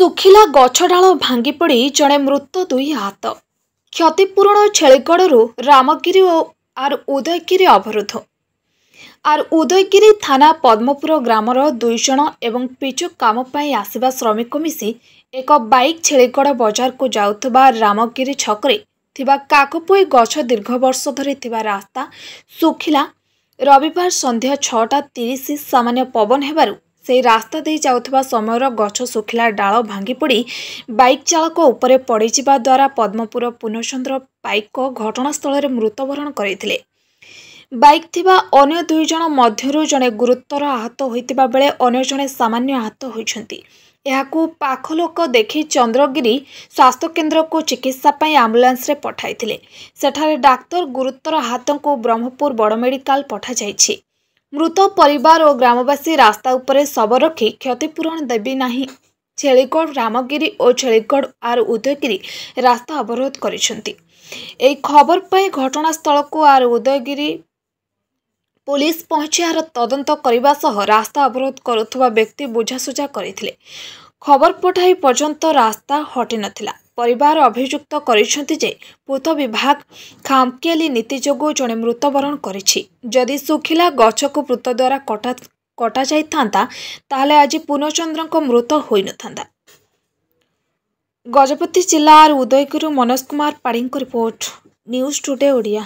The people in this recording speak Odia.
ଶୁଖିଲା ଗଛ ଡାଳ ଭାଙ୍ଗି ପଡ଼ି ଜଣେ ମୃତ, ଦୁଇ ହାତ। କ୍ଷତିପୂରଣ ଛେଳିଗଡ଼ରୁ ରାମଗିରି ଓ ଉଦୟଗିରି ଅବରୋଧ। ଉଦୟଗିରି ଥାନା ପଦ୍ମପୁର ଗ୍ରାମର 2 ଜଣ ଏବଂ ପିଚୁ କାମ ପାଇଁ ଆସିବା ଶ୍ରମିକ ମିଶି ଏକ ବାଇକ୍ ଛେଳିଗଡ଼ ବଜାରକୁ ଯାଉଥିବା ରାମଗିରି ଛକରେ ଥିବା କାକପୋଇ ଗଛ ଦୀର୍ଘ ବର୍ଷ ଧରି ଥିବା ରାସ୍ତା ଶୁଖିଲା। ରବିବାର ସନ୍ଧ୍ୟା 6:30 ସାମାନ୍ୟ ପବନ ହେବାରୁ ସେହି ରାସ୍ତା ଦେଇ ଯାଉଥିବା ସମୟର ଗଛ ଶୁଖିଲା ଡାଳ ଭାଙ୍ଗି ପଡ଼ି ବାଇକ୍ ଚାଳକ ଉପରେ ପଡ଼ିଯିବା ଦ୍ୱାରା ପଦ୍ମପୁର ପୂର୍ଣ୍ଣଚନ୍ଦ୍ର ପାଇକ ଘଟଣାସ୍ଥଳରେ ମୃତ୍ୟୁବରଣ କରିଥିଲେ। ବାଇକ୍ ଥିବା ଅନ୍ୟ 2 ଜଣ ମଧ୍ୟରୁ ଜଣେ ଗୁରୁତର ଆହତ ହୋଇଥିବା ବେଳେ ଅନ୍ୟ ଜଣେ ସାମାନ୍ୟ ଆହତ ହୋଇଛନ୍ତି। ଏହାକୁ ପାଖ ଲୋକ ଦେଖି ଚନ୍ଦ୍ରଗିରି ସ୍ୱାସ୍ଥ୍ୟକେନ୍ଦ୍ରକୁ ଚିକିତ୍ସା ପାଇଁ ଆମ୍ବୁଲାନ୍ସରେ ପଠାଇଥିଲେ। ସେଠାରେ ଡାକ୍ତର ଗୁରୁତର ଆହତଙ୍କୁ ବ୍ରହ୍ମପୁର ବଡ଼ ମେଡିକାଲ ପଠାଯାଇଛି। ମୃତ ପରିବାର ଓ ଗ୍ରାମବାସୀ ରାସ୍ତା ଉପରେ ଶବ ରଖି କ୍ଷତିପୂରଣ ଦେବି ନାହିଁ ଛେଳିଗଡ଼ ରାମଗିରି ଓ ଛେଳିଗଡ଼ ଉଦୟଗିରି ରାସ୍ତା ଅବରୋଧ କରିଛନ୍ତି। ଏହି ଖବର ପାଇ ଘଟଣାସ୍ଥଳକୁ ଉଦୟଗିରି ପୁଲିସ ପହଞ୍ଚି ଏହାର ତଦନ୍ତ କରିବା ସହ ରାସ୍ତା ଅବରୋଧ କରୁଥିବା ବ୍ୟକ୍ତି ବୁଝାସୁଝା କରିଥିଲେ। ଖବର ପଠାଇ ପର୍ଯ୍ୟନ୍ତ ରାସ୍ତା ହଟିନଥିଲା। ପରିବାର ଅଭିଯୁକ୍ତ କରିଛନ୍ତି ଯେ ପୂର୍ତ୍ତ ବିଭାଗ ଖାମଖିଆଲି ନୀତି ଯୋଗୁଁ ଜଣେ ମୃତ୍ୟୁବରଣ କରିଛି। ଯଦି ଶୁଖିଲା ଗଛକୁ ପୂର୍ତ୍ତ ଦ୍ୱାରା କଟାଯାଇଥାନ୍ତା ତାହେଲେ ଆଜି ପୂର୍ଣ୍ଣଚନ୍ଦ୍ରଙ୍କ ମୃତ୍ୟୁ ହୋଇନଥାନ୍ତା। ଗଜପତି ଜିଲ୍ଲା ଉଦୟଗିରିରୁ ମନୋଜ କୁମାର ପାଢ଼ୀଙ୍କ ରିପୋର୍ଟ, ନ୍ୟୁଜ୍ ଟୁଡେ ଓଡ଼ିଆ।